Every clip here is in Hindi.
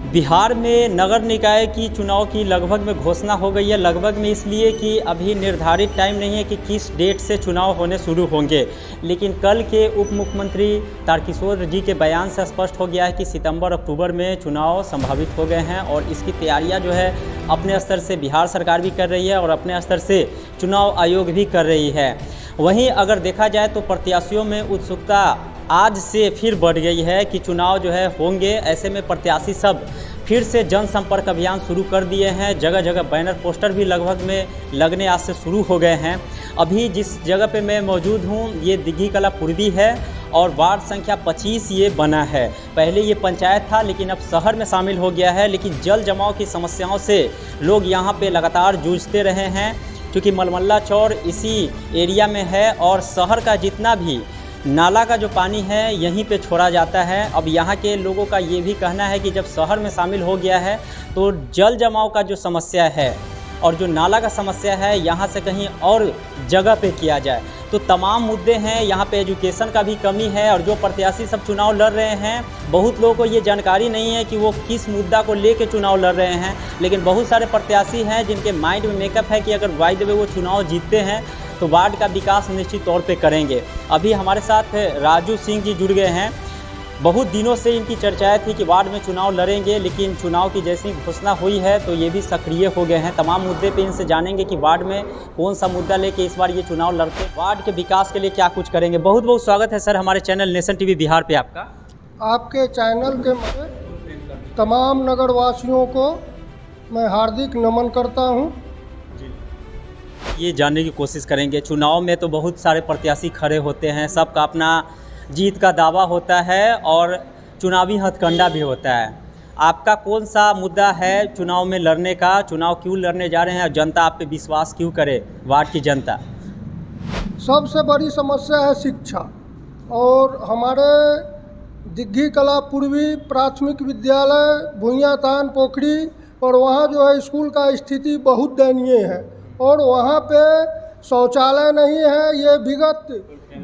बिहार में नगर निकाय की चुनाव की लगभग में घोषणा हो गई है। लगभग में इसलिए कि अभी निर्धारित टाइम नहीं है कि किस डेट से चुनाव होने शुरू होंगे, लेकिन कल के उप मुख्यमंत्री तारकिशोर जी के बयान से स्पष्ट हो गया है कि सितंबर अक्टूबर में चुनाव संभावित हो गए हैं और इसकी तैयारियां जो है अपने स्तर से बिहार सरकार भी कर रही है और अपने स्तर से चुनाव आयोग भी कर रही है। वहीं अगर देखा जाए तो प्रत्याशियों में उत्सुकता आज से फिर बढ़ गई है कि चुनाव जो है होंगे। ऐसे में प्रत्याशी सब फिर से जनसंपर्क अभियान शुरू कर दिए हैं। जगह जगह बैनर पोस्टर भी लगभग में लगने आज से शुरू हो गए हैं। अभी जिस जगह पे मैं मौजूद हूँ ये दिघी कला पूर्वी है और वार्ड संख्या 25 ये बना है। पहले ये पंचायत था लेकिन अब शहर में शामिल हो गया है। लेकिन जल जमाव की समस्याओं से लोग यहाँ पे लगातार जूझते रहे हैं, क्योंकि मलमल्ला चौर इसी एरिया में है और शहर का जितना भी नाला का जो पानी है यहीं पे छोड़ा जाता है। अब यहाँ के लोगों का ये भी कहना है कि जब शहर में शामिल हो गया है तो जल जमाव का जो समस्या है और जो नाला का समस्या है यहाँ से कहीं और जगह पे किया जाए। तो तमाम मुद्दे हैं। यहाँ पे एजुकेशन का भी कमी है और जो प्रत्याशी सब चुनाव लड़ रहे हैं, बहुत लोगों को ये जानकारी नहीं है कि वो किस मुद्दा को लेके चुनाव लड़ रहे हैं। लेकिन बहुत सारे प्रत्याशी हैं जिनके माइंड में मेकअप है कि अगर बाय द वे वो चुनाव जीतते हैं तो वार्ड का विकास निश्चित तौर पे करेंगे। अभी हमारे साथ राजू सिंह जी जुड़ गए हैं। बहुत दिनों से इनकी चर्चाएं थी कि वार्ड में चुनाव लड़ेंगे, लेकिन चुनाव की जैसी घोषणा हुई है तो ये भी सक्रिय हो गए हैं। तमाम मुद्दे पे इनसे जानेंगे कि वार्ड में कौन सा मुद्दा लेके इस बार ये चुनाव लड़ते हैं, वार्ड के विकास के लिए क्या कुछ करेंगे। बहुत बहुत स्वागत है सर हमारे चैनल नेशन टीवी बिहार पे आपका। आपके चैनल के तमाम नगरवासियों को मैं हार्दिक नमन करता हूं। ये जानने की कोशिश करेंगे, चुनाव में तो बहुत सारे प्रत्याशी खड़े होते हैं, सबका अपना जीत का दावा होता है और चुनावी हथकंडा भी होता है। आपका कौन सा मुद्दा है चुनाव में लड़ने का? चुनाव क्यों लड़ने जा रहे हैं और जनता आप पे विश्वास क्यों करे, वार्ड की जनता? सबसे बड़ी समस्या है शिक्षा। और हमारे दिघी कला पूर्वी प्राथमिक विद्यालय भुइयातान पोखरी और वहाँ जो है स्कूल का स्थिति बहुत दयनीय है और वहाँ पे शौचालय नहीं है। ये विगत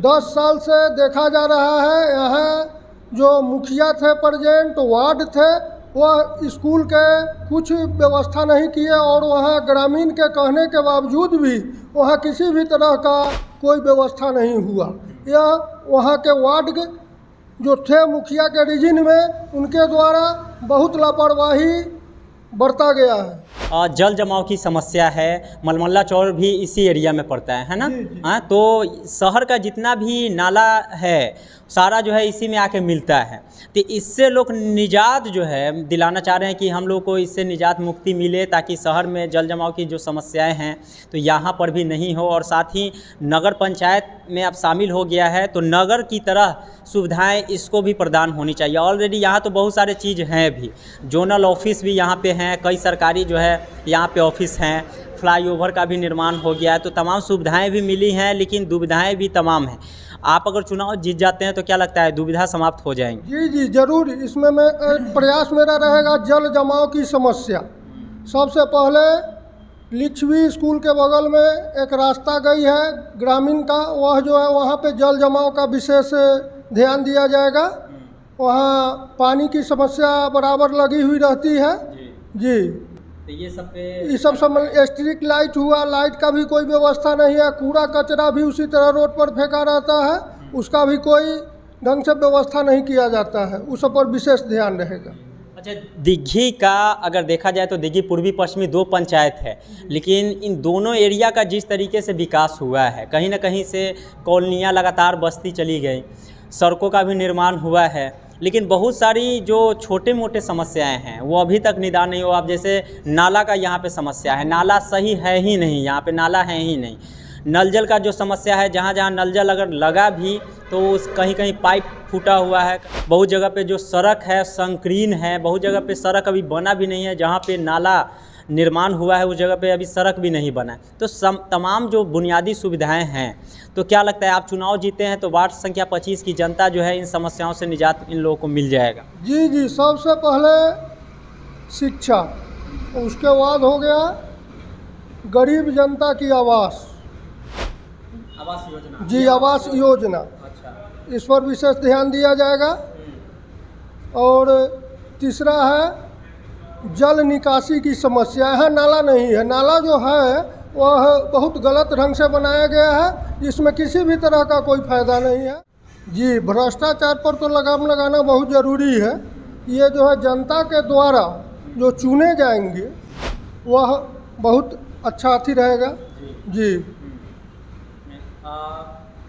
10 साल से देखा जा रहा है। यहाँ जो मुखिया थे, प्रेजेंट वार्ड थे, वह स्कूल के कुछ व्यवस्था नहीं किए और वहाँ ग्रामीण के कहने के बावजूद भी वहाँ किसी भी तरह का कोई व्यवस्था नहीं हुआ। यह वहाँ के वार्ड जो थे मुखिया के रीजन में, उनके द्वारा बहुत लापरवाही बरता गया है। जल जमाव की समस्या है। मलमल्ला चौर भी इसी एरिया में पड़ता है ना? हाँ, तो शहर का जितना भी नाला है सारा जो है इसी में आके मिलता है। तो इससे लोग निजात जो है दिलाना चाह रहे हैं कि हम लोग को इससे निजात मुक्ति मिले, ताकि शहर में जल जमाव की जो समस्याएं हैं तो यहाँ पर भी नहीं हो। और साथ ही नगर पंचायत में अब शामिल हो गया है तो नगर की तरह सुविधाएं इसको भी प्रदान होनी चाहिए। ऑलरेडी यहाँ तो बहुत सारे चीज़ हैं भी, जोनल ऑफिस भी यहाँ पे हैं, कई सरकारी जो है यहाँ पे ऑफिस हैं, फ्लाईओवर का भी निर्माण हो गया है। तो तमाम सुविधाएं भी मिली हैं, लेकिन दुविधाएं भी तमाम हैं। आप अगर चुनाव जीत जाते हैं तो क्या लगता है दुविधा समाप्त हो जाएंगी? जी जी जरूर। इसमें मैं प्रयास मेरा रहेगा जल जमाव की समस्या। सबसे पहले लिच्छवी स्कूल के बगल में एक रास्ता गई है ग्रामीण का, वह जो है वहाँ पे जल जमाव का विशेष ध्यान दिया जाएगा। वहाँ पानी की समस्या बराबर लगी हुई रहती है जी। तो ये सब स्ट्रीट लाइट हुआ, लाइट का भी कोई व्यवस्था नहीं है। कूड़ा कचरा भी उसी तरह रोड पर फेंका रहता है, उसका भी कोई ढंग से व्यवस्था नहीं किया जाता है। उस पर विशेष ध्यान रहेगा। अच्छा, दिघी का अगर देखा जाए तो दिघी पूर्वी पश्चिमी 2 पंचायत है, लेकिन इन दोनों एरिया का जिस तरीके से विकास हुआ है, कहीं ना कहीं से कॉलोनियाँ लगातार बस्ती चली गई, सड़कों का भी निर्माण हुआ है, लेकिन बहुत सारी जो छोटे मोटे समस्याएं हैं वो अभी तक निदान नहीं हुआ। अब जैसे नाला का यहाँ पे समस्या है, नाला सही है ही नहीं, यहाँ पे नाला है ही नहीं। नल जल का जो समस्या है, जहाँ जहाँ नल जल अगर लगा भी तो उस कहीं कहीं पाइप फूटा हुआ है। बहुत जगह पे जो सड़क है संकीर्ण है, बहुत जगह पे सड़क अभी बना भी नहीं है। जहाँ पे नाला निर्माण हुआ है उस जगह पे अभी सड़क भी नहीं बना है। तो तमाम जो बुनियादी सुविधाएं हैं, तो क्या लगता है आप चुनाव जीते हैं तो वार्ड संख्या 25 की जनता जो है इन समस्याओं से निजात इन लोगों को मिल जाएगा? जी जी। सबसे पहले शिक्षा, उसके बाद हो गया गरीब जनता की आवास योजना। जी, आवास योजना। अच्छा। इस पर विशेष ध्यान दिया जाएगा। और तीसरा है जल निकासी की समस्या है। नाला नहीं है, नाला जो है वह बहुत गलत ढंग से बनाया गया है, जिसमें किसी भी तरह का कोई फ़ायदा नहीं है। जी, भ्रष्टाचार पर तो लगाम लगाना बहुत ज़रूरी है। ये जो है जनता के द्वारा जो चुने जाएंगे वह बहुत अच्छा अथी रहेगा। जी,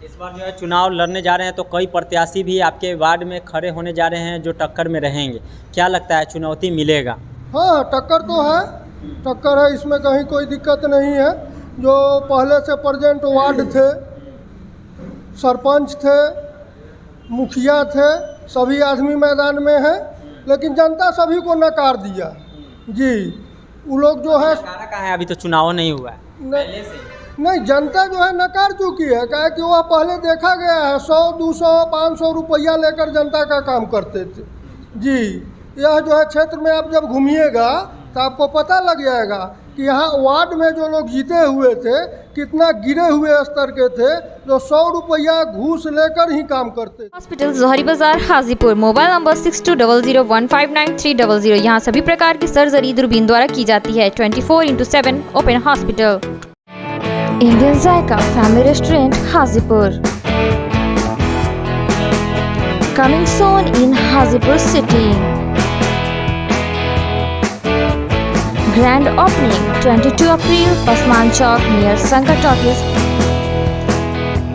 इस बार जो है चुनाव लड़ने जा रहे हैं तो कई प्रत्याशी भी आपके वार्ड में खड़े होने जा रहे हैं जो टक्कर में रहेंगे, क्या लगता है चुनौती मिलेगा? हाँ, टक्कर तो है, टक्कर है, इसमें कहीं कोई दिक्कत नहीं है। जो पहले से प्रेजेंट वार्ड थे, सरपंच थे, मुखिया थे, सभी आदमी मैदान में हैं, लेकिन जनता सभी को नकार दिया। जी, वो लोग जो है कहाँ है, अभी तो चुनाव नहीं हुआ है पहले से। नहीं, जनता जो है नकार चुकी है, क्या कि वह पहले देखा गया है 100, 200, 500 रुपया लेकर जनता का काम करते थे। जी, यह जो है क्षेत्र में आप जब घूमिएगा तो आपको पता लग जाएगा कि यहाँ वार्ड में जो लोग जीते हुए थे कितना गिरे हुए स्तर के थे, जो 100 रुपया घूस लेकर ही काम करते। हॉस्पिटल जोहरी बाजार हाजीपुर। Mobile number 6200159300। यहाँ सभी प्रकार की सर्जरी दूरबीन द्वारा की जाती है। 24/7 open hospital. Indian Zaika family restaurant Hajipur. Coming soon in Hajipur city. Grand opening 22 April, Pasman Chowk near Sankar Talkies.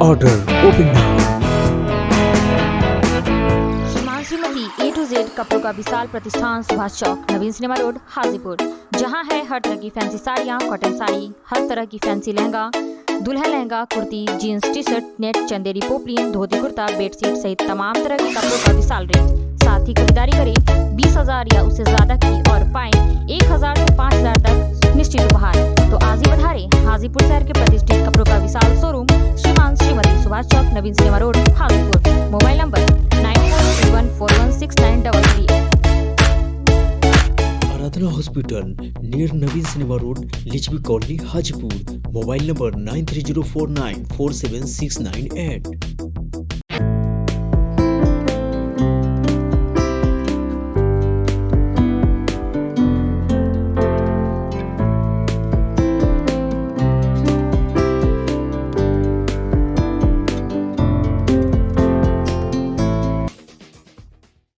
Order open now. श्रीमान श्रीमती A to Z कपड़ों का विशाल प्रतिष्ठान सुभाष चौक, नवीन सिनेमा रोड, हाजीपुर। जहां है हर तरह की फैंसी साड़ियां, कॉटन साड़ी, हर तरह की फैंसी लहंगा, दुल्हन lehenga, kurti, jeans, T shirt, net, Chanderi, poplin, dhoti kurta, bedsheet सहित तमाम तरह के कपड़ों का विशाल रेंज। साथ ही खरीदारी करें 20,000 या उससे ज्यादा की और पाएं 1,000 से 5,000 तक निश्चित उपहार। तो आज ही पधारें हाजीपुर शहर के प्रतिष्ठित कपड़ों का विशाल showroom Shriman Shrimati Subhash Chowk, Naveen cinema road, Hajipur. Mobile number 9431416933। Aradhana hospital near Naveen cinema road, Lichhavi colony, Hajipur. Mobile number 9304947698।